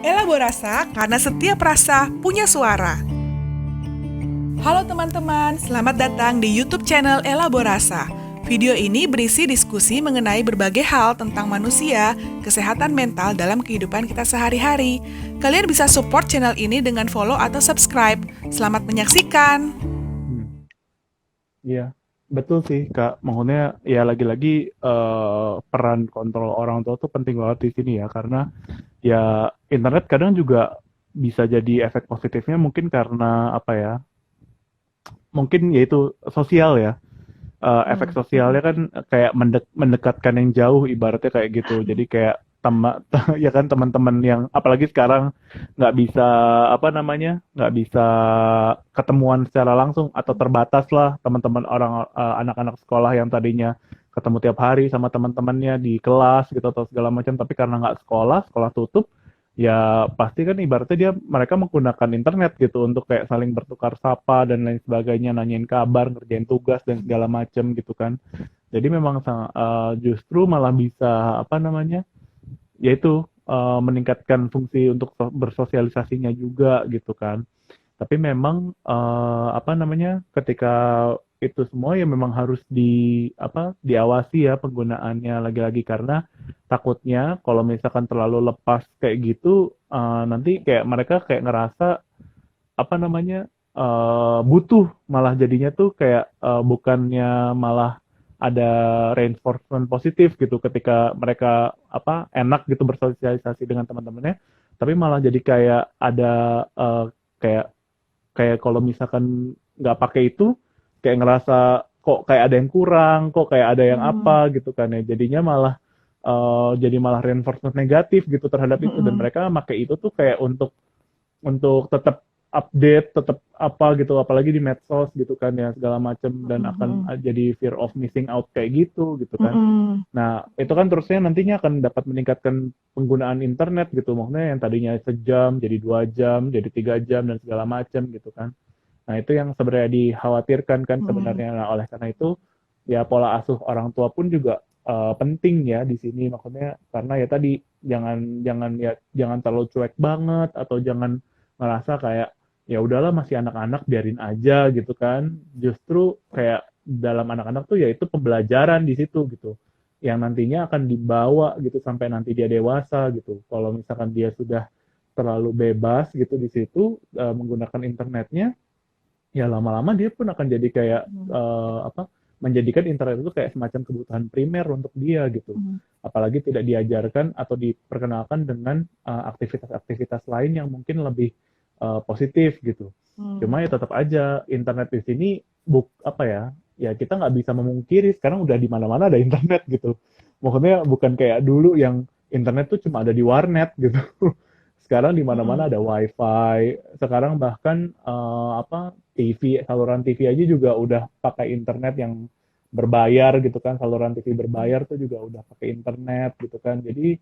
Elaborasa karena setiap rasa punya suara. Halo teman-teman, selamat datang di YouTube channel Elaborasa. Video ini berisi diskusi mengenai berbagai hal tentang manusia, kesehatan mental dalam kehidupan kita sehari-hari. Kalian bisa support channel ini dengan follow atau subscribe. Selamat menyaksikan. Iya, betul sih Kak. Maksudnya ya lagi-lagi peran kontrol orang tua tuh penting banget di sini ya, karena ya internet kadang juga bisa jadi efek positifnya mungkin karena apa ya? Mungkin yaitu sosial ya. Efek sosialnya kan kayak mendekatkan yang jauh ibaratnya kayak gitu. Jadi kayak ya kan teman-teman yang apalagi sekarang nggak bisa apa namanya nggak bisa ketemuan secara langsung atau terbatas lah teman-teman anak-anak sekolah yang tadinya ketemu tiap hari sama teman-temannya di kelas gitu atau segala macam, tapi karena nggak sekolah tutup, ya pasti kan ibaratnya mereka menggunakan internet gitu untuk kayak saling bertukar sapa dan lain sebagainya, nanyain kabar, ngerjain tugas dan segala macam gitu kan. Jadi memang justru malah bisa apa namanya, yaitu meningkatkan fungsi untuk bersosialisasinya juga gitu kan. Tapi memang apa namanya, ketika itu semua ya memang harus diawasi ya penggunaannya, lagi-lagi karena takutnya kalau misalkan terlalu lepas kayak gitu, nanti kayak mereka kayak ngerasa apa namanya, butuh, malah jadinya tuh kayak bukannya malah ada reinforcement positif gitu ketika mereka enak gitu bersosialisasi dengan teman-temannya, tapi malah jadi kayak ada kayak kayak kalau misalkan nggak pakai itu kayak ngerasa kok kayak ada yang kurang, kok kayak ada yang apa gitu kan ya, jadinya malah jadi malah reinforcement negatif gitu terhadap itu, dan mereka pakai itu tuh kayak untuk tetap update, tetap apa gitu, apalagi di medsos gitu kan ya segala macam, dan akan jadi fear of missing out kayak gitu kan. Nah, itu kan terusnya nantinya akan dapat meningkatkan penggunaan internet gitu. Maksudnya yang tadinya sejam jadi 2 jam, jadi 3 jam dan segala macam gitu kan. Nah, itu yang sebenarnya dikhawatirkan kan sebenarnya. Nah, oleh karena itu ya pola asuh orang tua pun juga penting ya di sini, maksudnya karena ya tadi jangan jangan ya jangan terlalu cuek banget, atau jangan ngerasa kayak ya udahlah masih anak-anak biarin aja gitu kan. Justru kayak dalam anak-anak tuh yaitu pembelajaran di situ gitu, yang nantinya akan dibawa gitu sampai nanti dia dewasa gitu. Kalau misalkan dia sudah terlalu bebas gitu di situ menggunakan internetnya, ya lama-lama dia pun akan jadi kayak menjadikan internet itu kayak semacam kebutuhan primer untuk dia gitu. Apalagi tidak diajarkan atau diperkenalkan dengan aktivitas-aktivitas lain yang mungkin lebih positif gitu. Cuma ya tetap aja internet di sini apa ya? Ya kita nggak bisa memungkiri sekarang udah di mana-mana ada internet gitu. Maksudnya bukan kayak dulu yang internet tuh cuma ada di warnet gitu. Sekarang di mana-mana ada wifi. Sekarang bahkan TV, saluran TV aja juga udah pakai internet yang berbayar gitu kan. Saluran TV berbayar tuh juga udah pakai internet gitu kan. Jadi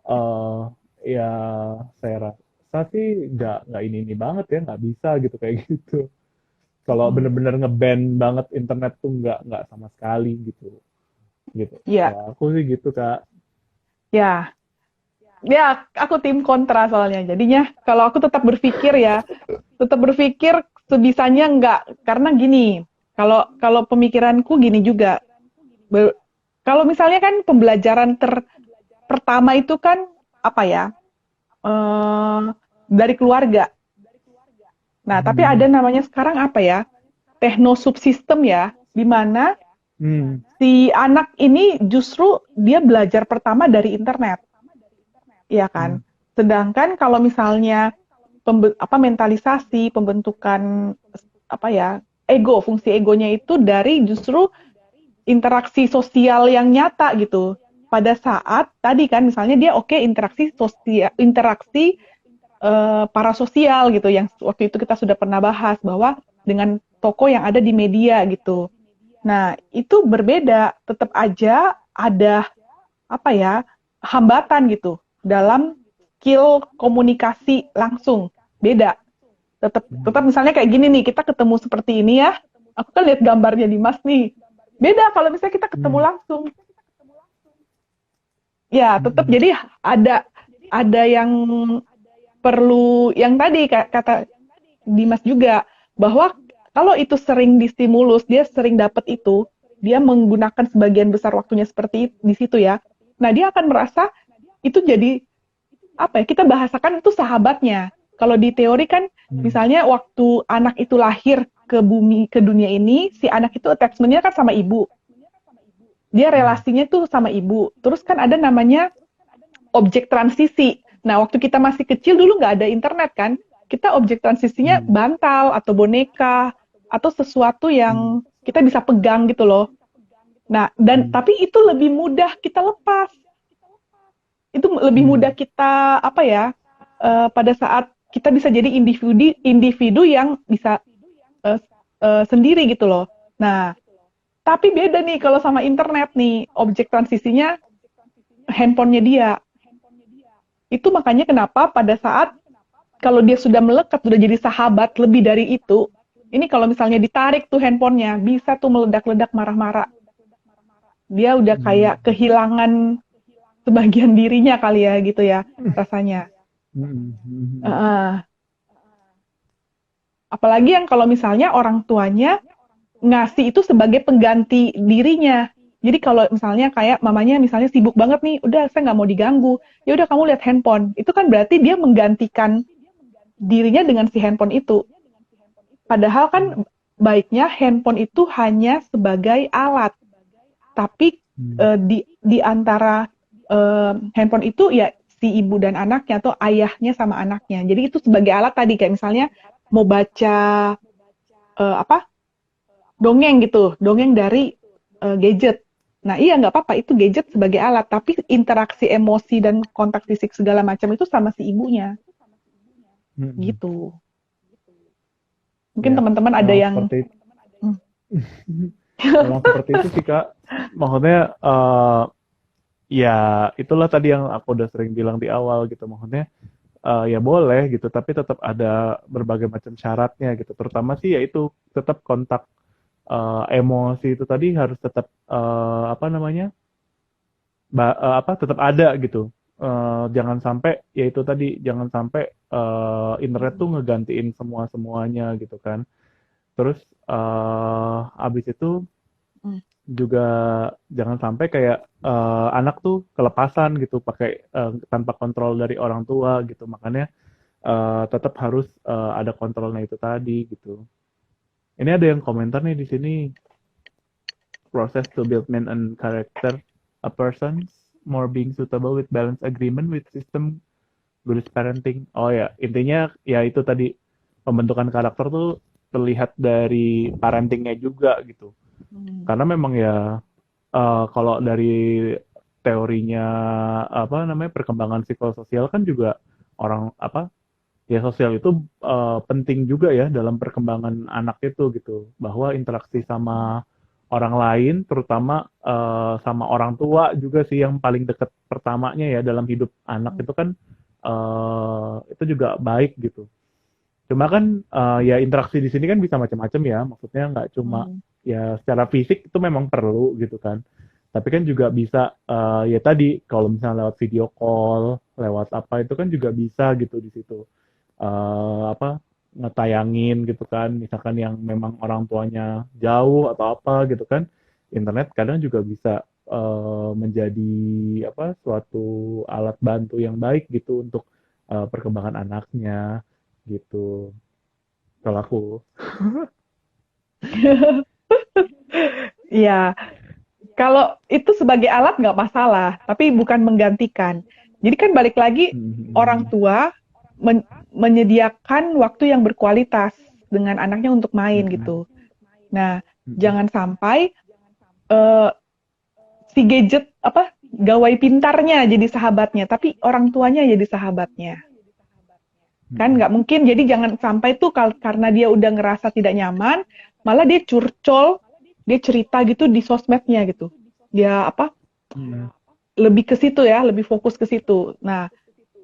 uh, ya saya rasa sih nggak ini banget ya, nggak bisa gitu kayak gitu. Kalau bener-bener ngeban banget internet tuh nggak sama sekali gitu gitu. Iya, Ya aku sih gitu Kak. ya, ya, aku tim kontra soalnya. Jadinya kalau aku tetap berpikir sebisanya enggak, karena gini, kalau kalau pemikiranku gini juga, Be- kalau misalnya kan pembelajaran pertama itu kan apa ya, eh, dari keluarga. Nah, tapi ada Hmm. namanya sekarang apa ya, techno-subsystem ya, di mana Hmm. si anak ini justru dia belajar pertama dari internet. Iya kan? Hmm. Sedangkan kalau misalnya mentalisasi, pembentukan apa ya, fungsi egonya itu dari justru interaksi sosial yang nyata gitu. Pada saat tadi kan misalnya dia interaksi sosial, interaksi parasosial gitu, yang waktu itu kita sudah pernah bahas bahwa dengan toko yang ada di media gitu. Nah, itu berbeda, tetap aja ada apa ya, hambatan gitu dalam skill komunikasi langsung. Beda. Tetap tetap Hmm. misalnya kayak gini nih, kita ketemu seperti ini ya. Aku kan lihat gambarnya Dimas nih. Beda kalau misalnya kita ketemu Hmm. langsung. Ya, tetap Hmm. jadi ada ada yang perlu yang tadi kata Dimas juga, bahwa kalau itu sering distimulus, dia sering dapat itu, dia menggunakan sebagian besar waktunya seperti di situ ya. Nah, dia akan merasa itu jadi apa ya? Kita bahasakan itu sahabatnya. Kalau di teori kan misalnya waktu anak itu lahir ke bumi, ke dunia ini, si anak itu attachment-nya kan sama ibu. Dia relasinya tuh sama ibu. Terus kan ada namanya objek transisi. Nah, waktu kita masih kecil dulu nggak ada internet kan, kita objek transisinya bantal atau boneka atau sesuatu yang kita bisa pegang gitu loh. Nah, dan tapi itu lebih mudah kita lepas. Itu lebih mudah kita apa ya? Pada saat kita bisa jadi individu yang bisa sendiri gitu loh. Nah, tapi beda nih kalau sama internet nih, objek transisinya handphonenya dia. Itu makanya kenapa pada saat kalau dia sudah melekat, sudah jadi sahabat lebih dari itu, ini kalau misalnya ditarik tuh handphonenya, bisa tuh meledak-ledak marah-marah. Dia udah kayak kehilangan sebagian dirinya kali ya gitu ya rasanya. Apalagi yang kalau misalnya orang tuanya ngasih itu sebagai pengganti dirinya. Jadi kalau misalnya kayak mamanya misalnya sibuk banget nih, udah saya nggak mau diganggu, ya udah kamu lihat handphone. Itu kan berarti dia menggantikan dirinya dengan si handphone itu. Padahal kan baiknya handphone itu hanya sebagai alat. Tapi di antara handphone itu ya si ibu dan anaknya atau ayahnya sama anaknya. Jadi itu sebagai alat tadi kayak misalnya mau baca dongeng gitu, dongeng dari gadget. Nah iya nggak apa-apa, itu gadget sebagai alat, tapi interaksi emosi dan kontak fisik segala macam itu sama si ibunya. Gitu. Mungkin Ya, teman-teman ada yang seperti memang seperti itu sih Kak. Maksudnya ya itulah tadi yang aku udah sering bilang di awal gitu. Maksudnya ya boleh gitu, tapi tetap ada berbagai macam syaratnya gitu. Terutama sih yaitu tetap kontak emosi itu tadi harus tetap tetap ada gitu. Jangan sampai yaitu tadi jangan sampai internet tuh ngegantiin semuanya gitu kan. Terus abis itu juga jangan sampai kayak anak tuh kelepasan gitu pakai tanpa kontrol dari orang tua gitu. Makanya tetap harus ada kontrolnya itu tadi gitu. Ini ada yang komentar nih di sini. Process to build man and character a person more being suitable with balanced agreement with system good parenting. Oh ya, intinya ya itu tadi pembentukan karakter tuh terlihat dari parentingnya juga gitu. Karena memang ya kalau dari teorinya perkembangan psikososial kan juga orang ya sosial itu penting juga ya dalam perkembangan anak itu gitu, bahwa interaksi sama orang lain terutama sama orang tua juga sih yang paling dekat pertamanya ya dalam hidup anak itu kan itu juga baik gitu. Cuma kan ya interaksi di sini kan bisa macam-macam ya, maksudnya nggak cuma ya secara fisik itu memang perlu gitu kan, tapi kan juga bisa ya tadi kalau misalnya lewat video call, lewat apa itu kan juga bisa gitu di situ. Ngetayangin gitu kan, misalkan yang memang orang tuanya jauh atau apa gitu kan, internet kadang juga bisa menjadi suatu alat bantu yang baik gitu untuk perkembangan anaknya gitu kalau aku. ya kalau itu sebagai alat nggak masalah, tapi bukan menggantikan. Jadi kan balik lagi orang tua menyediakan waktu yang berkualitas dengan anaknya untuk main gitu. Nah, jangan sampai si gadget gawai pintarnya jadi sahabatnya, tapi orang tuanya jadi sahabatnya. Kan nggak mungkin. Jadi jangan sampai tuh karena dia udah ngerasa tidak nyaman, malah dia curcol, dia cerita gitu di sosmednya gitu. Dia lebih ke situ ya, lebih fokus ke situ. Nah,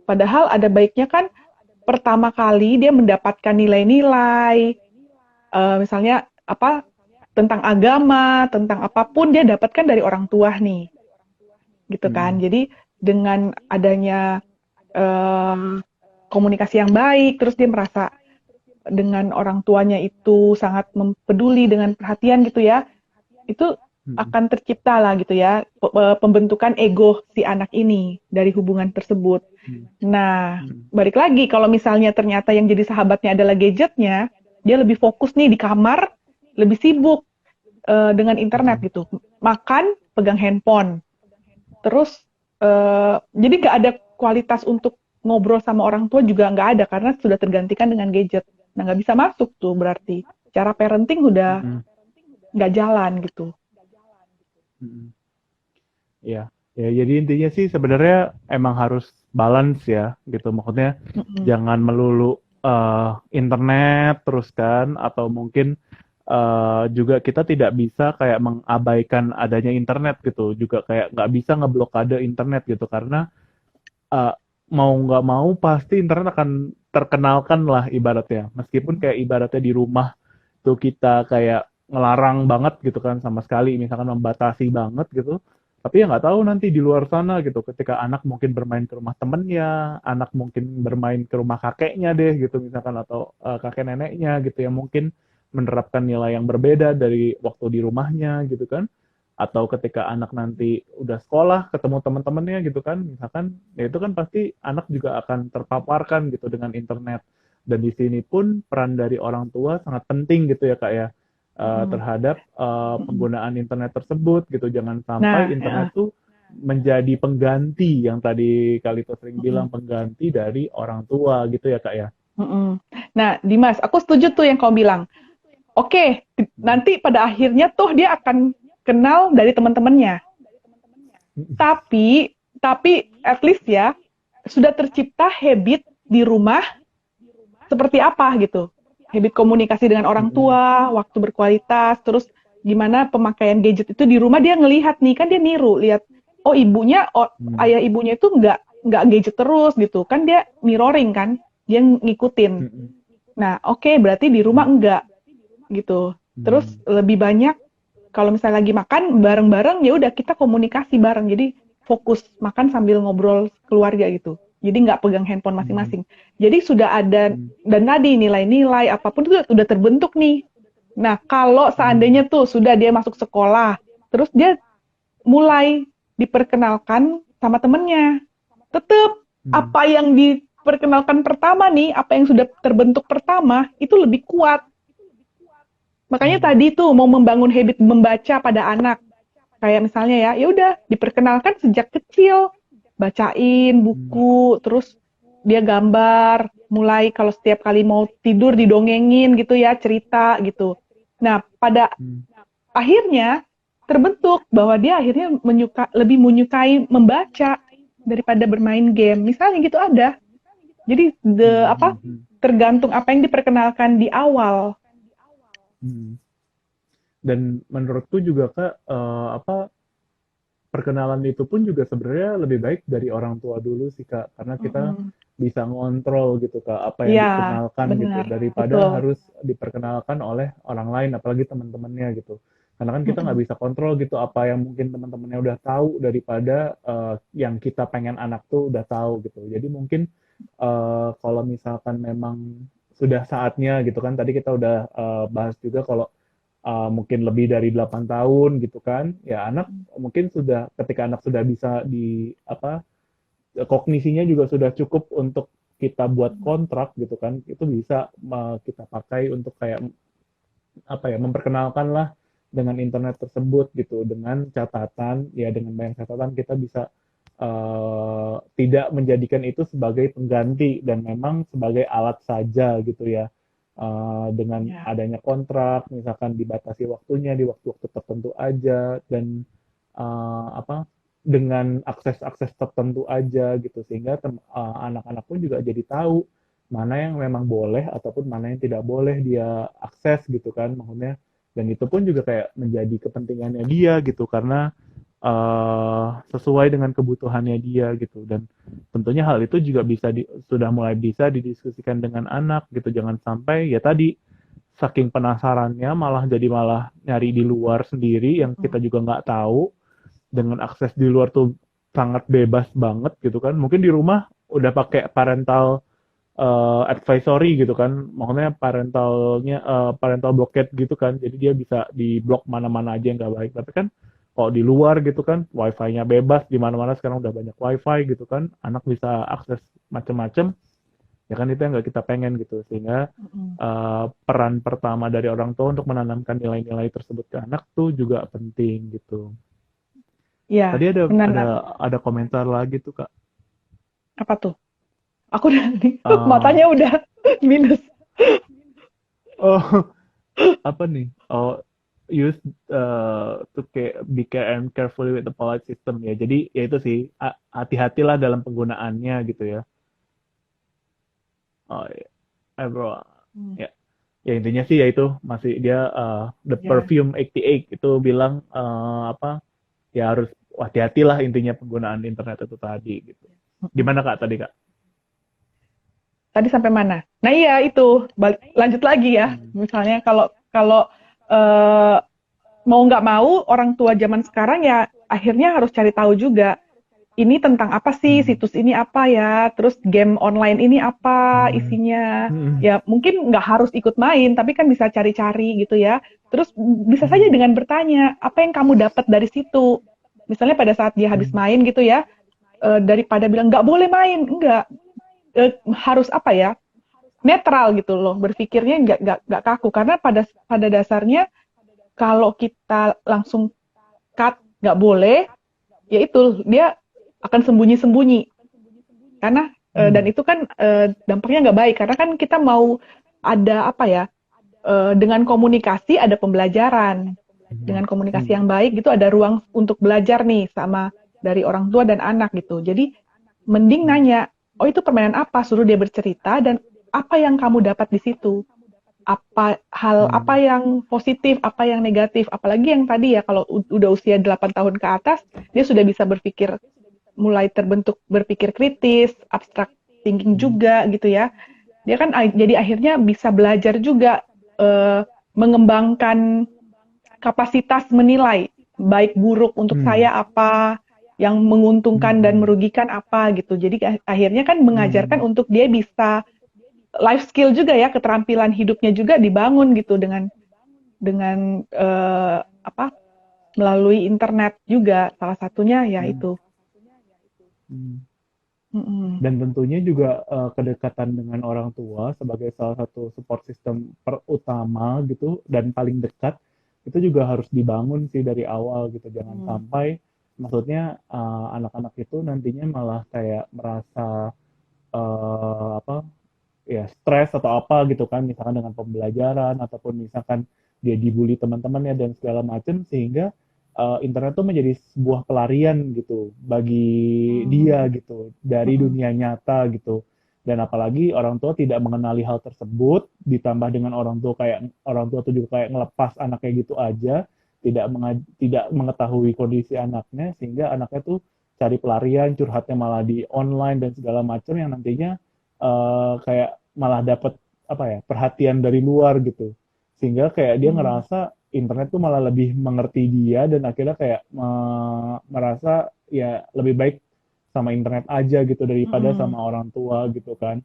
padahal ada baiknya kan pertama kali dia mendapatkan nilai-nilai, misalnya tentang agama, tentang apapun dia dapatkan dari orang tua nih, gitu kan. Jadi dengan adanya komunikasi yang baik, terus dia merasa dengan orang tuanya itu sangat peduli dengan perhatian gitu ya, itu akan tercipta lah gitu ya pembentukan ego si anak ini dari hubungan tersebut. Nah, balik lagi kalau misalnya ternyata yang jadi sahabatnya adalah gadgetnya, dia lebih fokus nih di kamar, lebih sibuk dengan internet gitu, makan pegang handphone, terus jadi nggak ada kualitas untuk ngobrol sama orang tua juga nggak ada karena sudah tergantikan dengan gadget. Nah, nggak bisa masuk tuh berarti cara parenting udah nggak jalan gitu. Ya, ya jadi intinya sih sebenarnya emang harus balance ya gitu. Maksudnya jangan melulu internet terus kan, atau mungkin juga kita tidak bisa kayak mengabaikan adanya internet gitu. Juga kayak nggak bisa ngeblokade internet gitu karena mau nggak mau pasti internet akan terkenalkan lah ibaratnya. Meskipun kayak ibaratnya di rumah tuh kita kayak ngelarang banget gitu kan, sama sekali misalkan membatasi banget gitu, tapi ya nggak tahu nanti di luar sana gitu ketika anak mungkin bermain ke rumah temennya, anak mungkin bermain ke rumah kakeknya deh gitu misalkan, atau kakek neneknya gitu yang mungkin menerapkan nilai yang berbeda dari waktu di rumahnya gitu kan, atau ketika anak nanti udah sekolah ketemu teman-temannya gitu kan misalkan, ya itu kan pasti anak juga akan terpaparkan gitu dengan internet. Dan di sini pun peran dari orang tua sangat penting gitu ya Kak ya, terhadap penggunaan internet tersebut gitu. Jangan sampai internet tuh menjadi pengganti yang tadi Kalito sering bilang, pengganti dari orang tua gitu ya Kak ya. Nah Dimas, aku setuju tuh yang kau bilang. Oke, nanti pada akhirnya tuh dia akan kenal dari teman-temannya. Tapi at least ya sudah tercipta habit di rumah seperti apa gitu. Habit komunikasi dengan orang tua, waktu berkualitas, terus gimana pemakaian gadget itu di rumah dia ngelihat nih, kan dia niru, lihat oh ibunya, ayah ibunya itu nggak gadget terus gitu, kan dia mirroring kan, dia ngikutin. Nah oke, berarti di rumah enggak gitu. Terus lebih banyak kalau misalnya lagi makan bareng-bareng, ya udah kita komunikasi bareng, jadi fokus makan sambil ngobrol keluarga gitu. Jadi nggak pegang handphone masing-masing. Jadi sudah ada, dan tadi nilai-nilai apapun itu udah terbentuk nih. Nah, kalau seandainya tuh sudah dia masuk sekolah, terus dia mulai diperkenalkan sama temennya. Tetap apa yang diperkenalkan pertama nih, apa yang sudah terbentuk pertama, itu lebih kuat. Makanya tadi tuh mau membangun habit membaca pada anak. Kayak misalnya ya udah diperkenalkan sejak kecil. Bacain buku, terus dia gambar, mulai kalau setiap kali mau tidur didongengin gitu ya, cerita gitu. Nah, pada akhirnya terbentuk bahwa dia akhirnya lebih menyukai membaca daripada bermain game. Misalnya gitu ada. Jadi tergantung apa yang diperkenalkan di awal. Dan menurutku juga Kak, perkenalan itu pun juga sebenarnya lebih baik dari orang tua dulu sih Kak, karena kita bisa ngontrol gitu Kak apa yang dikenalkan gitu, daripada harus diperkenalkan oleh orang lain, apalagi teman-temannya gitu. Karena kan kita nggak bisa kontrol gitu apa yang mungkin teman-temannya udah tahu daripada yang kita pengen anak tuh udah tahu gitu. Jadi mungkin kalau misalkan memang sudah saatnya gitu kan, tadi kita udah bahas juga kalau mungkin lebih dari 8 tahun gitu kan, ya anak mungkin sudah, ketika anak sudah bisa kognisinya juga sudah cukup untuk kita buat kontrak gitu kan, itu bisa kita pakai untuk kayak memperkenalkan lah dengan internet tersebut gitu, dengan catatan ya, dengan banyak catatan kita bisa tidak menjadikan itu sebagai pengganti dan memang sebagai alat saja gitu ya. Dengan adanya kontrak, misalkan dibatasi waktunya di waktu-waktu tertentu aja, dan dengan akses-akses tertentu aja gitu, sehingga anak-anak pun juga jadi tahu mana yang memang boleh ataupun mana yang tidak boleh dia akses gitu kan, maksudnya. Dan itu pun juga kayak menjadi kepentingannya dia gitu, karena sesuai dengan kebutuhannya dia gitu. Dan tentunya hal itu juga sudah mulai bisa didiskusikan dengan anak gitu. Jangan sampai ya tadi saking penasarannya malah nyari di luar sendiri yang kita juga nggak tahu, dengan akses di luar tuh sangat bebas banget gitu kan. Mungkin di rumah udah pakai parental advisory gitu kan, maksudnya parental blockade gitu kan, jadi dia bisa di blok mana-mana aja yang nggak baik. Tapi kan kalau di luar gitu kan, wifi-nya bebas di mana-mana sekarang udah banyak wifi gitu kan, anak bisa akses macam-macam, ya kan itu yang nggak kita pengen gitu. Sehingga Mm-mm. peran pertama dari orang tua untuk menanamkan nilai-nilai tersebut ke anak tuh juga penting gitu. Ya, Tadi ada ada benar. ada komentar lagi tuh Kak. Apa tuh? Aku udah nih, Eh, matanya udah minus. oh, apa nih? Oh, use to be care and carefully with the polite system ya. Jadi ya itu sih, hati-hatilah dalam penggunaannya gitu ya. Oh, ya. Bro. Hmm, Ya, ya intinya sih ya itu masih dia The ya. Perfume 88 itu bilang apa? Ya harus hati-hatilah intinya penggunaan internet itu tadi gitu. Mm-mm. Gimana Kak tadi Kak? Tadi sampai mana? Nah iya itu, lanjut lagi ya. Hmm. Misalnya kalau kalau eh, mau nggak mau orang tua zaman sekarang ya akhirnya harus cari tahu juga ini tentang apa sih, Hmm. situs ini apa ya, terus game online ini apa Hmm. isinya. Hmm. Ya mungkin nggak harus ikut main, tapi kan bisa cari-cari gitu ya. Terus bisa saja Hmm. dengan bertanya, apa yang kamu dapat dari situ? Misalnya pada saat dia habis Hmm. main gitu ya, daripada bilang nggak boleh main, enggak. Harus apa ya, netral gitu loh, berpikirnya nggak kaku. Karena pada dasarnya kalau kita langsung cut, nggak boleh, ya itu dia akan sembunyi-sembunyi karena dan Hmm. itu kan dampaknya nggak baik karena kan kita mau ada apa ya, dengan komunikasi ada pembelajaran, Hmm. dengan komunikasi Hmm. yang baik gitu ada ruang untuk belajar nih sama dari orang tua dan anak gitu. Jadi mending Hmm. nanya, oh itu permainan apa, suruh dia bercerita dan apa yang kamu dapat di situ, apa hal apa Hmm. yang positif, apa yang negatif, apalagi yang tadi ya kalau udah usia 8 tahun ke atas dia sudah bisa berpikir, mulai terbentuk berpikir kritis, abstrak thinking Hmm. juga gitu ya. Dia kan jadi akhirnya bisa belajar juga, eh, mengembangkan kapasitas menilai baik buruk untuk Hmm. saya apa, yang menguntungkan dan Hmm. merugikan apa gitu. Jadi akhirnya kan mengajarkan Hmm. untuk dia bisa life skill juga ya, keterampilan hidupnya juga dibangun gitu dengan apa, melalui internet juga salah satunya ya Hmm. itu. Hmm. Mm-mm. Dan tentunya juga kedekatan dengan orang tua sebagai salah satu support system utama gitu dan paling dekat itu juga harus dibangun sih dari awal gitu. Jangan Hmm. sampai maksudnya anak-anak itu nantinya malah kayak merasa apa ya stres atau apa gitu kan, misalkan dengan pembelajaran ataupun misalkan dia dibully teman-temannya dan segala macam, sehingga internet tuh menjadi sebuah pelarian gitu bagi dia Hmm. gitu dari Mm-mm. dunia nyata gitu. Dan apalagi orang tua tidak mengenali hal tersebut, ditambah dengan orang tua tuh juga kayak ngelepas anaknya gitu aja, tidak mengetahui kondisi anaknya, sehingga anaknya tuh cari pelarian, curhatnya malah di online dan segala macam, yang nantinya kayak malah dapat apa ya perhatian dari luar gitu, sehingga kayak dia Hmm. ngerasa internet tuh malah lebih mengerti dia dan akhirnya kayak merasa ya lebih baik sama internet aja gitu daripada Mm-mm. sama orang tua gitu kan.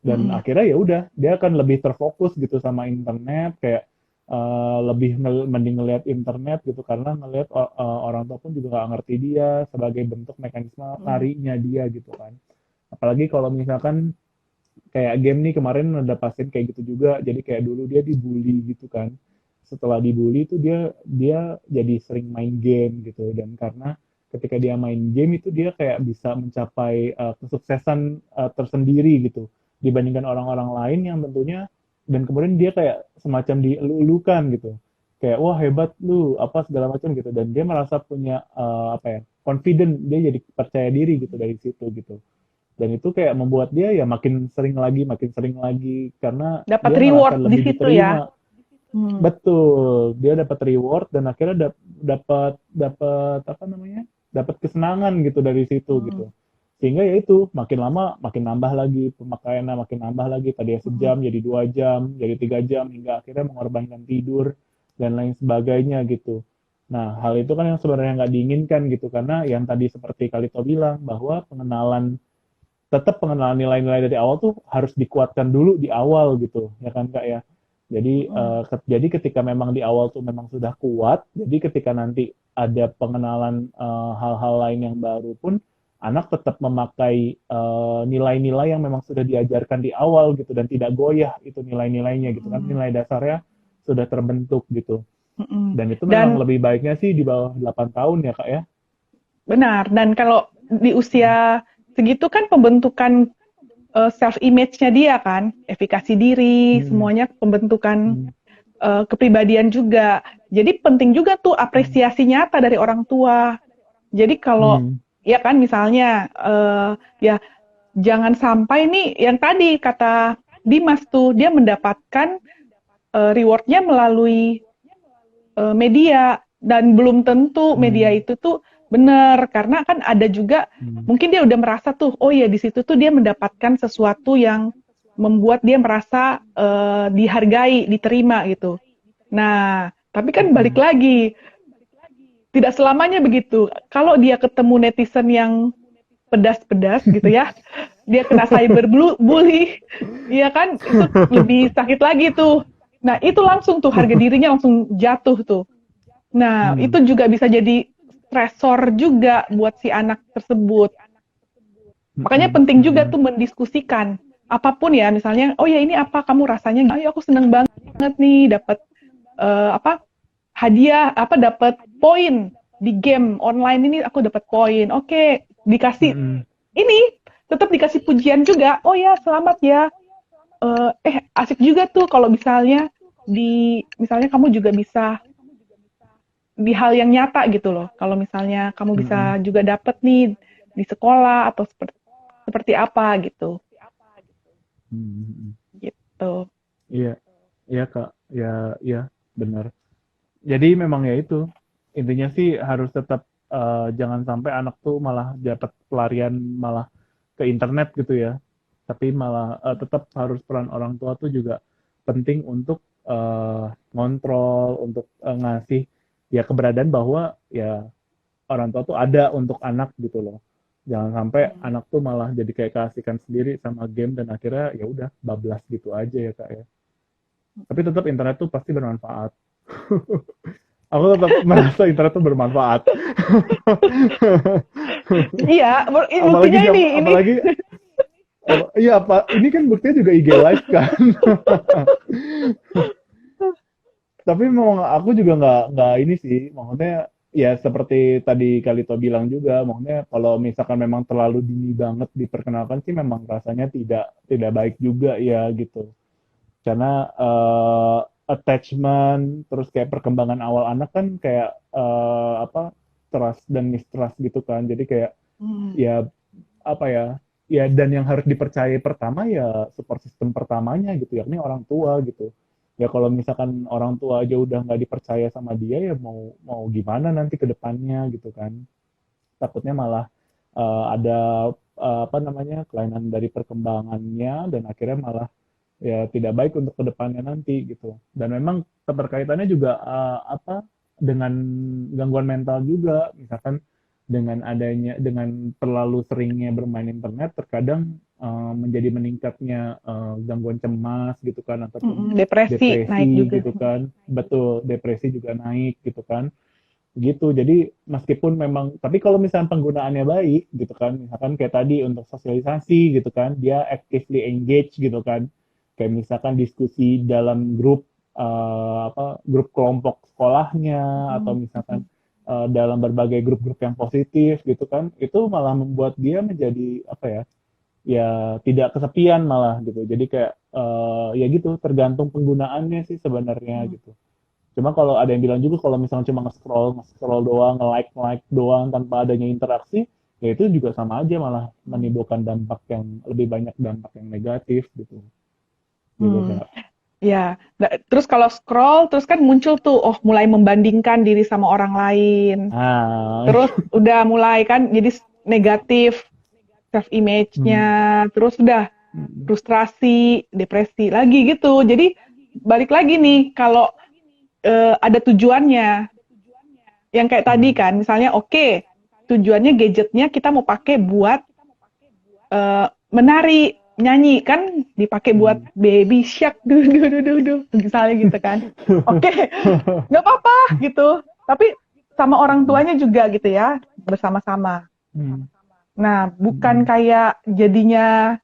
Dan Mm-mm. akhirnya ya udah dia akan lebih terfokus gitu sama internet, kayak lebih mending ngelihat internet gitu karena ngelihat orang tua pun juga nggak ngerti dia sebagai bentuk mekanisme Mm-mm. larinya dia gitu kan. Apalagi kalau misalkan kayak game nih, kemarin ada pasien kayak gitu juga, jadi kayak dulu dia dibully gitu kan, setelah dibully itu dia jadi sering main game gitu, dan karena ketika dia main game itu dia kayak bisa mencapai kesuksesan tersendiri gitu dibandingkan orang-orang lain yang tentunya, dan kemudian dia kayak semacam dielu-elukan gitu, kayak wah hebat lu apa segala macam gitu, dan dia merasa punya apa ya confident, dia jadi percaya diri gitu dari situ gitu. Dan itu kayak membuat dia ya makin sering lagi karena Dapat dia ngerasa reward di lebih situ ya. diterima. Hmm. Betul, dia dapat reward dan akhirnya dapat dapat apa namanya? Dapat kesenangan gitu dari situ Hmm. gitu. Sehingga ya itu makin lama makin nambah lagi pemakaiannya, makin nambah lagi, tadi Hmm. sejam jadi 2 jam, jadi 3 jam, hingga akhirnya mengorbankan tidur dan lain sebagainya gitu. Nah, hal itu kan yang sebenarnya nggak diinginkan gitu, karena yang tadi seperti Kalito bilang bahwa pengenalan tetap pengenalan nilai-nilai dari awal tuh harus dikuatkan dulu di awal gitu, ya kan Kak ya. Jadi jadi ketika memang di awal tuh memang sudah kuat, jadi ketika nanti ada pengenalan hal-hal lain yang baru pun anak tetap memakai nilai-nilai yang memang sudah diajarkan di awal gitu dan tidak goyah itu nilai-nilainya gitu kan, nilai dasarnya sudah terbentuk gitu. Dan itu memang lebih baiknya sih di bawah 8 tahun ya Kak ya. Benar, dan kalau di usia segitu kan pembentukan self image-nya dia kan, efikasi diri, semuanya pembentukan kepribadian juga. Jadi penting juga tuh apresiasi nyata dari orang tua. Jadi kalau ya kan misalnya ya jangan sampai nih yang tadi kata Dimas tuh dia mendapatkan reward-nya melalui media dan belum tentu media itu tuh benar, karena kan ada juga mungkin dia udah merasa tuh, oh ya di situ tuh dia mendapatkan sesuatu yang membuat dia merasa dihargai, diterima gitu. Nah, tapi kan balik lagi, tidak selamanya begitu. Kalau dia ketemu netizen yang pedas-pedas gitu ya, dia kena cyberbully, ya kan, itu lebih sakit lagi tuh. Nah, itu langsung tuh harga dirinya langsung jatuh tuh. Nah, itu juga bisa jadi stresor juga buat si anak tersebut. Makanya penting juga tuh mendiskusikan apapun ya, misalnya, oh ya ini apa kamu rasanya? Ayo aku seneng banget nih dapat hadiah, dapat poin di game online ini, aku dapat poin. Oke, dikasih ini, tetap dikasih pujian juga. Oh ya selamat ya. Asik juga tuh kalau misalnya misalnya kamu juga bisa di hal yang nyata gitu loh. Kalau misalnya kamu bisa juga dapet nih di sekolah atau seperti apa gitu. Gitu. Iya, iya Kak, ya benar. Jadi memang ya itu intinya sih harus tetap jangan sampai anak tuh malah dapat pelarian malah ke internet gitu ya. Tapi malah tetap harus peran orang tua tuh juga penting untuk ngontrol, untuk ngasih ya keberadaan bahwa ya orang tua tuh ada untuk anak gitu loh. Jangan sampai anak tuh malah jadi kayak keasikan sendiri sama game dan akhirnya ya udah bablas gitu aja ya Kak ya. Tapi tetap internet tuh pasti bermanfaat. Aku tetap merasa internet tuh bermanfaat. Iya, buktinya ini. Apalagi iya Pak, ini kan buktinya juga IG live kan. Tapi mau aku juga nggak ini sih, maksudnya ya seperti tadi Kalito bilang juga, maksudnya kalau misalkan memang terlalu dini banget diperkenalkan sih memang rasanya tidak baik juga ya gitu. Karena attachment terus kayak perkembangan awal anak kan kayak trust dan mistrust gitu kan. Jadi kayak ya apa ya dan yang harus dipercayai pertama ya support system pertamanya gitu, yakni orang tua gitu. Ya kalau misalkan orang tua aja udah nggak dipercaya sama dia ya mau gimana nanti ke depannya gitu kan. Takutnya malah ada kelainan dari perkembangannya dan akhirnya malah ya tidak baik untuk ke depannya nanti gitu. Dan memang keterkaitannya juga dengan gangguan mental juga, misalkan dengan terlalu seringnya bermain internet terkadang menjadi meningkatnya gangguan cemas gitu kan ataupun depresi naik juga gitu kan. Betul, depresi juga naik gitu kan. Gitu. Jadi meskipun memang tapi kalau misalnya penggunaannya baik gitu kan, misalkan kayak tadi untuk sosialisasi gitu kan, dia actively engage gitu kan. Kayak misalkan diskusi dalam grup grup kelompok sekolahnya atau misalkan dalam berbagai grup-grup yang positif gitu kan, itu malah membuat dia menjadi ya tidak kesepian malah gitu. Jadi kayak ya gitu tergantung penggunaannya sih sebenarnya gitu. Cuma kalau ada yang bilang juga kalau misalnya cuma nge-scroll doang, nge-like doang tanpa adanya interaksi, ya itu juga sama aja malah menimbulkan dampak yang lebih banyak dampak yang negatif gitu. Gitu Kak. Ya, terus kalau scroll, terus kan muncul tuh, mulai membandingkan diri sama orang lain. Terus udah mulai kan jadi negatif self image-nya, terus udah frustrasi, depresi lagi gitu. Jadi balik lagi nih, kalau ada tujuannya, yang kayak tadi kan, misalnya tujuannya gadgetnya kita mau pakai buat menari, nyanyi kan dipakai buat baby shark, misalnya gitu kan. Oke, nggak apa-apa gitu. Tapi sama orang tuanya juga gitu ya, bersama-sama. Hmm. Nah, bukan kayak jadinya,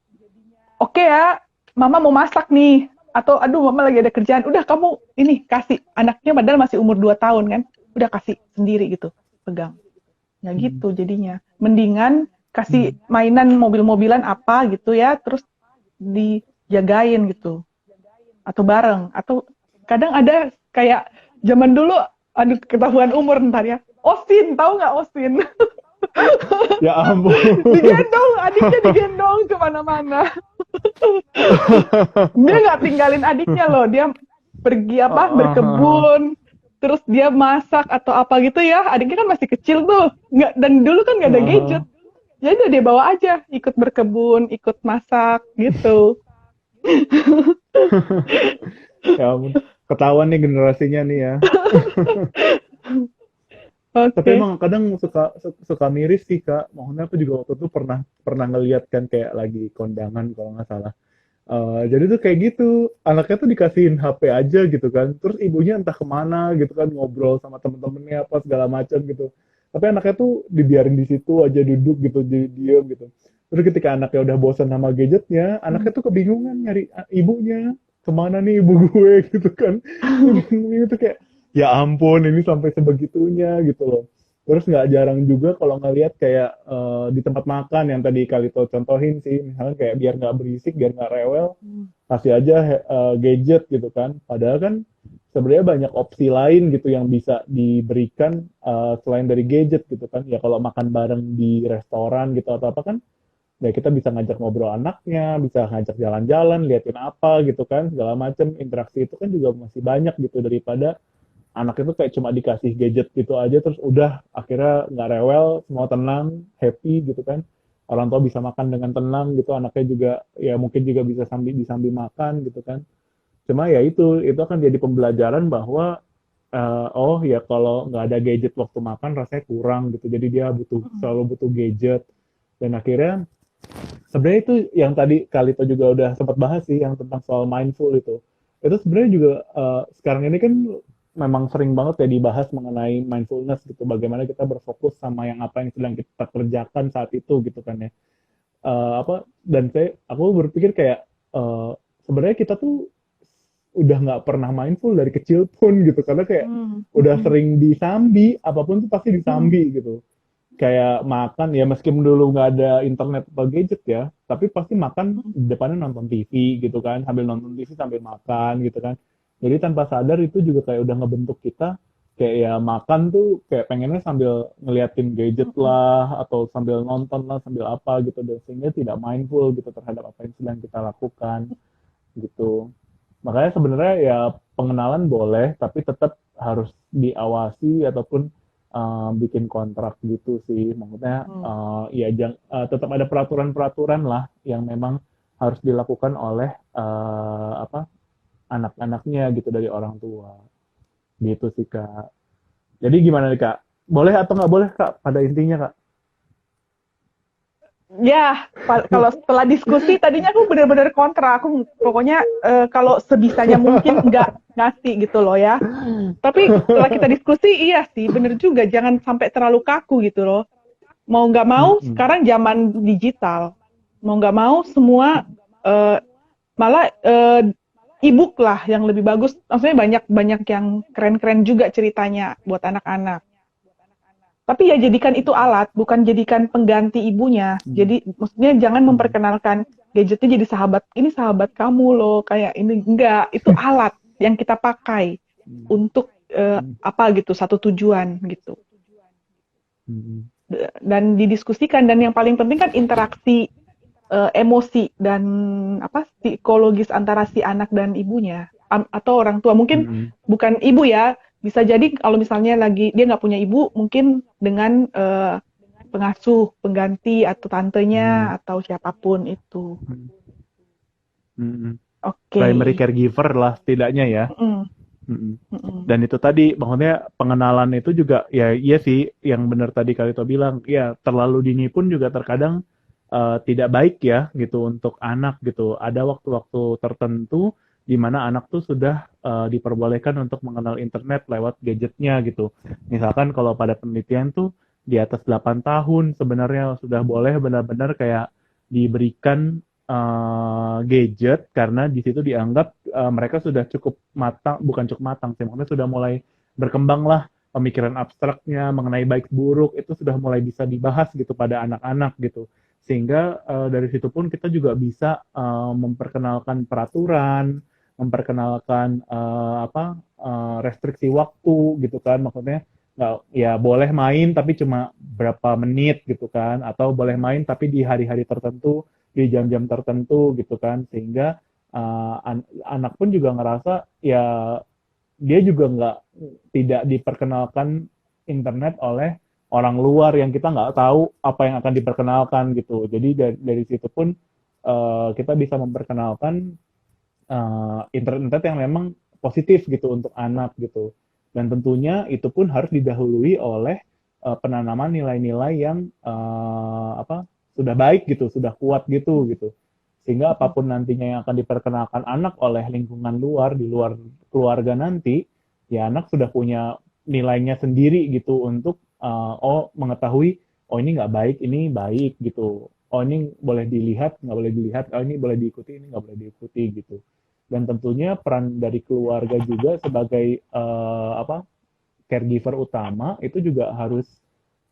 oke ya, mama mau masak nih, atau aduh mama lagi ada kerjaan, udah kamu ini kasih anaknya padahal masih umur 2 tahun kan, udah kasih sendiri gitu, pegang. Ya gitu jadinya. Mendingan kasih mainan mobil-mobilan apa gitu ya, terus dijagain gitu. Atau bareng. Atau kadang ada kayak zaman dulu, aduh ketahuan umur ntar ya. Osin, tahu nggak Osin? Ya ampun. Digendong, adiknya digendong kemana-mana. Dia nggak tinggalin adiknya loh, dia pergi berkebun, terus dia masak atau apa gitu ya. Adiknya kan masih kecil tuh, nggak, dan dulu kan nggak ada gadget, jadi udah dia bawa aja, ikut berkebun, ikut masak gitu. Ya ampun. Ketahuan nih generasinya nih ya. Tapi Oke. emang kadang suka miris sih Kak. Maksudnya aku juga waktu itu pernah ngeliat kan kayak lagi kondangan kalau nggak salah. Jadi tuh kayak gitu, anaknya tuh dikasihin HP aja gitu kan. Terus ibunya entah kemana gitu kan, ngobrol sama temen-temennya apa segala macam gitu. Tapi anaknya tuh dibiarin di situ aja duduk gitu, jadi diem gitu. Terus ketika anaknya udah bosan sama gadgetnya, anaknya tuh kebingungan nyari ibunya. Kemana nih ibu gue gitu kan. Ini tuh kayak, ya ampun ini sampai sebegitunya gitu loh. Terus nggak jarang juga kalau ngelihat kayak di tempat makan yang tadi Kalito contohin sih, misalnya kayak biar nggak berisik, biar nggak rewel, kasih aja gadget gitu kan. Padahal kan sebenarnya banyak opsi lain gitu yang bisa diberikan selain dari gadget gitu kan. Ya kalau makan bareng di restoran gitu atau apa kan, ya kita bisa ngajak ngobrol anaknya, bisa ngajak jalan-jalan, liatin apa gitu kan, segala macam. Interaksi itu kan juga masih banyak gitu daripada anak itu kayak cuma dikasih gadget gitu aja terus udah akhirnya nggak rewel, semua tenang, happy gitu kan. Orang tua bisa makan dengan tenang gitu, anaknya juga ya mungkin juga bisa disambi makan gitu kan. Cuma ya itu akan jadi pembelajaran bahwa oh ya kalau nggak ada gadget waktu makan rasanya kurang gitu. Jadi dia selalu butuh gadget dan akhirnya sebenarnya itu yang tadi Kalito juga udah sempat bahas sih yang tentang soal mindful itu. Itu sebenarnya juga sekarang ini kan memang sering banget ya dibahas mengenai mindfulness gitu, bagaimana kita berfokus sama apa yang sedang kita kerjakan saat itu gitu kan ya. Dan aku berpikir kayak sebenarnya kita tuh udah nggak pernah mindful dari kecil pun gitu karena kayak udah sering disambi, apapun tuh pasti disambi gitu. Kayak makan ya meskipun dulu nggak ada internet atau gadget ya, tapi pasti makan di depannya nonton TV gitu kan, sambil nonton TV sambil makan gitu kan. Jadi tanpa sadar itu juga kayak udah ngebentuk kita kayak ya makan tuh kayak pengennya sambil ngeliatin gadget lah atau sambil nonton lah sambil apa gitu dan sehingga tidak mindful gitu terhadap apa yang sedang kita lakukan gitu. Makanya sebenarnya ya pengenalan boleh tapi tetap harus diawasi ataupun bikin kontrak gitu sih. Maksudnya ya tetap ada peraturan-peraturan lah yang memang harus dilakukan oleh anak-anaknya gitu dari orang tua gitu sih Kak. Jadi gimana nih Kak? Boleh atau nggak boleh Kak pada intinya Kak? Ya, kalau setelah diskusi tadinya aku benar-benar kontra. Aku pokoknya kalau sebisanya mungkin nggak ngasih gitu loh ya. Tapi setelah kita diskusi, iya sih, bener juga. Jangan sampai terlalu kaku gitu loh. Mau nggak mau, sekarang zaman digital. Mau nggak mau, semua malah e-book lah yang lebih bagus. Maksudnya banyak yang keren-keren juga ceritanya buat anak-anak. Tapi ya jadikan itu alat, bukan jadikan pengganti ibunya. Jadi maksudnya jangan memperkenalkan gadgetnya jadi sahabat. Ini sahabat kamu loh, kayak ini enggak. Itu alat yang kita pakai untuk apa gitu, satu tujuan gitu. Dan didiskusikan, dan yang paling penting kan interaksi emosi dan psikologis antara si anak dan ibunya atau orang tua. Mungkin bukan ibu ya, bisa jadi kalau misalnya lagi dia nggak punya ibu, mungkin dengan pengasuh, pengganti atau tantenya atau siapapun itu. Oke. Primary caregiver lah setidaknya ya. Dan itu tadi maksudnya pengenalan itu juga ya iya sih yang benar tadi Kalito bilang ya terlalu dini pun juga terkadang tidak baik ya gitu untuk anak gitu. Ada waktu-waktu tertentu di mana anak tuh sudah diperbolehkan untuk mengenal internet lewat gadgetnya gitu. Misalkan kalau pada penelitian tuh di atas 8 tahun sebenarnya sudah boleh benar-benar kayak diberikan gadget karena di situ dianggap mereka sudah cukup matang, bukan cukup matang sih, maksudnya sudah mulai berkembang lah pemikiran abstraknya mengenai baik buruk itu sudah mulai bisa dibahas gitu pada anak-anak gitu. Sehingga dari situ pun kita juga bisa memperkenalkan peraturan, memperkenalkan restriksi waktu gitu kan, maksudnya nggak ya boleh main tapi cuma berapa menit gitu kan, atau boleh main tapi di hari-hari tertentu, di jam-jam tertentu gitu kan, sehingga anak pun juga ngerasa ya dia juga tidak diperkenalkan internet oleh orang luar yang kita nggak tahu apa yang akan diperkenalkan gitu. Jadi dari situ pun kita bisa memperkenalkan internet yang memang positif gitu untuk anak gitu. Dan tentunya itu pun harus didahului oleh penanaman nilai-nilai yang sudah baik gitu, sudah kuat gitu. Sehingga apapun nantinya yang akan diperkenalkan anak oleh lingkungan luar, di luar keluarga nanti, ya anak sudah punya nilainya sendiri gitu untuk mengetahui, oh ini nggak baik, ini baik gitu. Oh ini boleh dilihat, nggak boleh dilihat, oh ini boleh diikuti, ini nggak boleh diikuti gitu. Dan tentunya peran dari keluarga juga sebagai caregiver utama itu juga harus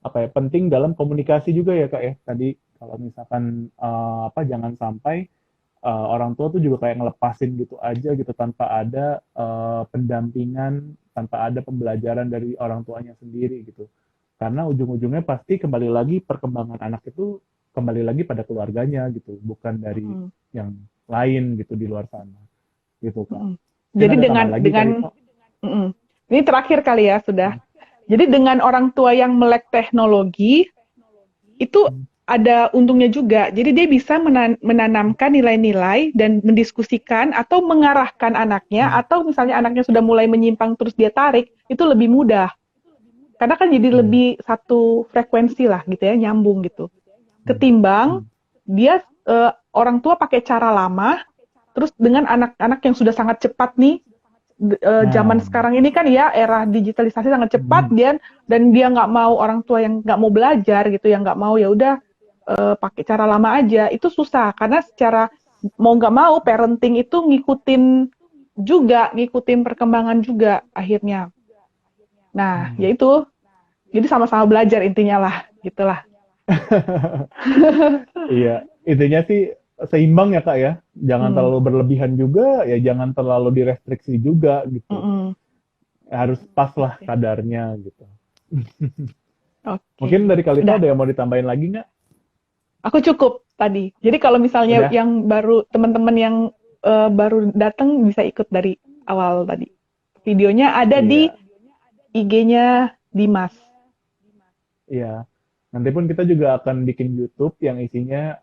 penting dalam komunikasi juga ya Kak ya. Tadi kalau misalkan jangan sampai orang tua tuh juga kayak ngelepasin gitu aja gitu tanpa ada pendampingan, tanpa ada pembelajaran dari orang tuanya sendiri gitu. Karena ujung-ujungnya pasti kembali lagi perkembangan anak itu kembali lagi pada keluarganya gitu, bukan dari yang lain gitu di luar sana. Gitu Kak. Jadi dengan ini terakhir kali ya sudah. Jadi dengan orang tua yang melek teknologi itu ada untungnya juga. Jadi dia bisa menanamkan nilai-nilai dan mendiskusikan atau mengarahkan anaknya, atau misalnya anaknya sudah mulai menyimpang terus dia tarik, itu lebih mudah. Karena kan jadi lebih satu frekuensi lah gitu ya, nyambung gitu. Ketimbang dia orang tua pakai cara lama, terus dengan anak-anak yang sudah sangat cepat nih, zaman sekarang ini kan ya era digitalisasi sangat cepat, dan dia nggak mau, orang tua yang nggak mau belajar gitu, yang nggak mau ya udah pakai cara lama aja, itu susah karena secara mau nggak mau parenting itu ngikutin perkembangan juga akhirnya. Nah, yaitu jadi sama-sama belajar intinya lah, gitulah. Iya, intinya sih seimbang ya Kak ya, jangan terlalu berlebihan juga, ya jangan terlalu direstriksi juga gitu. Harus pas lah kadarnya gitu. Okay. Mungkin dari Kalita ada yang mau ditambahin lagi nggak? Aku cukup tadi. Jadi kalau misalnya yang baru, teman-teman yang baru datang bisa ikut dari awal tadi. Videonya ada di IG-nya Dimas. Iya. Nanti pun kita juga akan bikin YouTube yang isinya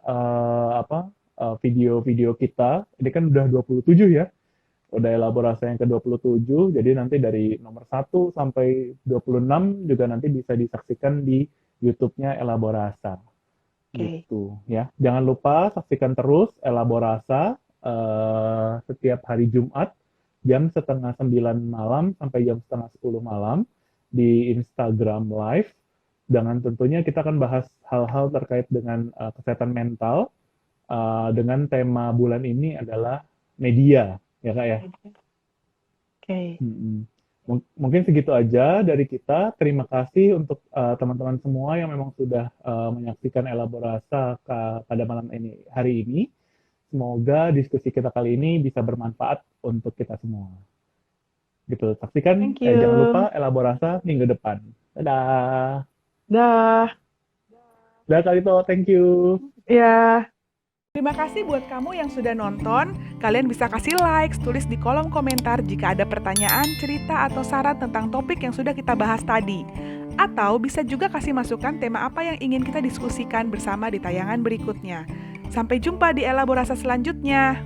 video-video kita. Ini kan udah 27 ya. Udah elaborasi yang ke-27. Jadi nanti dari nomor 1 sampai 26 juga nanti bisa disaksikan di YouTube-nya Elaborasa. Gitu ya. Jangan lupa saksikan terus Elaborasa setiap hari Jumat jam 8:30 malam sampai jam 8:30 malam di Instagram Live. Dan tentunya kita akan bahas hal-hal terkait dengan kesehatan mental dengan tema bulan ini adalah media, ya Kak ya. Oke. Mungkin segitu aja dari kita. Terima kasih untuk teman-teman semua yang memang sudah menyaksikan Elaborasa pada malam ini, hari ini. Semoga diskusi kita kali ini bisa bermanfaat untuk kita semua. Gitu, saksikan. Jangan lupa Elaborasa minggu depan. Dadah. Dah. Dah Kalito, thank you. Ya. Terima kasih buat kamu yang sudah nonton. Kalian bisa kasih like, tulis di kolom komentar jika ada pertanyaan, cerita, atau saran tentang topik yang sudah kita bahas tadi. Atau bisa juga kasih masukan tema apa yang ingin kita diskusikan bersama di tayangan berikutnya. Sampai jumpa di Elaborasa selanjutnya.